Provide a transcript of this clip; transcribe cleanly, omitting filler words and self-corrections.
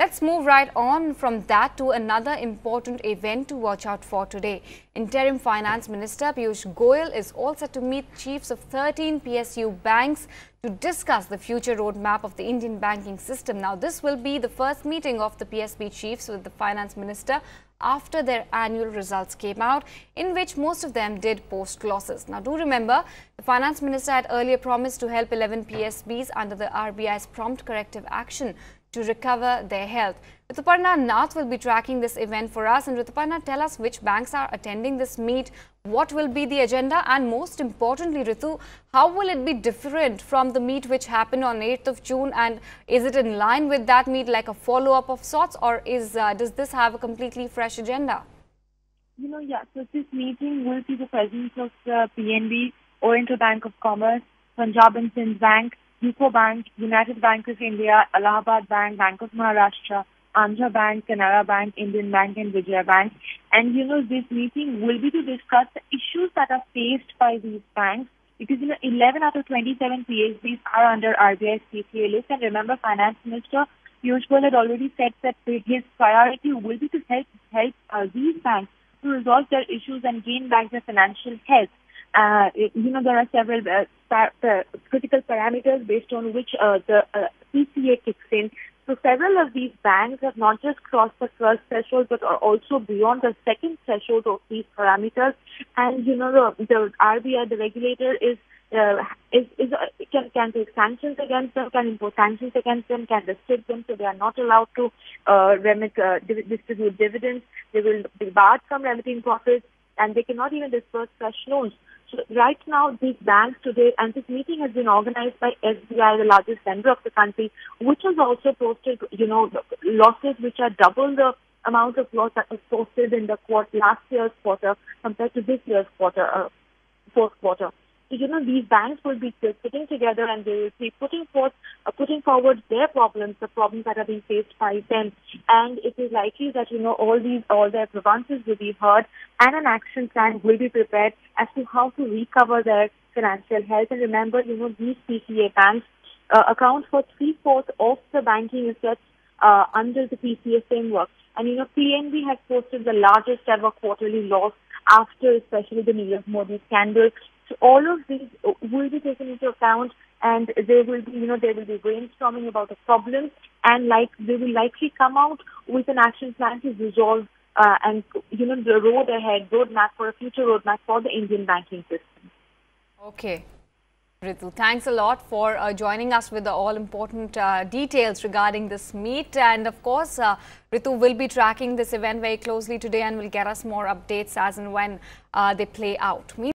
Let's move right on from that to another important event to watch out for today. Interim Finance Minister Piyush Goyal is all set to meet chiefs of 13 PSU banks to discuss the future roadmap of the Indian banking system. Now, this will be the first meeting of the PSB chiefs with the Finance Minister after their annual results came out, in which most of them did post losses. Now, do remember, the Finance Minister had earlier promised to help 11 PSBs under the RBI's prompt corrective action to recover their health. Rituparna Nath will be tracking this event for us. And Rituparna, tell us which banks are attending this meet, what will be the agenda, and most importantly, Ritu, how will it be different from the meet which happened on 8th of June? And is it in line with that meet, like a follow-up of sorts, or does this have a completely fresh agenda? So this meeting will see the presence of the PNB, Oriental Bank of Commerce, Punjab and Sindh Bank, UCO Bank, United Bank of India, Allahabad Bank, Bank of Maharashtra, Andhra Bank, Canara Bank, Indian Bank and Vijaya Bank. And this meeting will be to discuss the issues that are faced by these banks, because 11 out of 27 PSBs are under RBI's PCA list. And remember, Finance Minister Piyush Goyal had already said that his priority will be to help these banks to resolve their issues and gain back their financial health. There are several critical parameters based on which the PCA kicks in. So several of these banks have not just crossed the first threshold, but are also beyond the second threshold of these parameters. And the RBI, the regulator, can take sanctions against them, can impose sanctions against them, can restrict them, so they are not allowed to distribute dividends. They will be barred from remitting profits, and they cannot even disburse fresh loans. So right now, these banks today, and this meeting has been organized by SBI, the largest lender of the country, which has also posted, losses which are double the amount of loss that was posted in the last year's quarter compared to this year's quarter, fourth quarter. So, these banks will be sitting together and they will be putting forward their problems, the problems that are being faced by them. And it is likely that, all their grievances will be heard and an action plan will be prepared as to how to recover their financial health. And remember, these PCA banks account for 3/4 of the banking assets under the PCA framework. And, PNB has posted the largest ever quarterly loss after especially the Nirav Modi scandal. So all of these will be taken into account, and they will be brainstorming about the problems, and they will likely come out with an action plan to resolve the roadmap for a future roadmap for the Indian banking system. Okay. Ritu, thanks a lot for joining us with the all-important details regarding this meet. And of course, Ritu will be tracking this event very closely today and will get us more updates as and when they play out.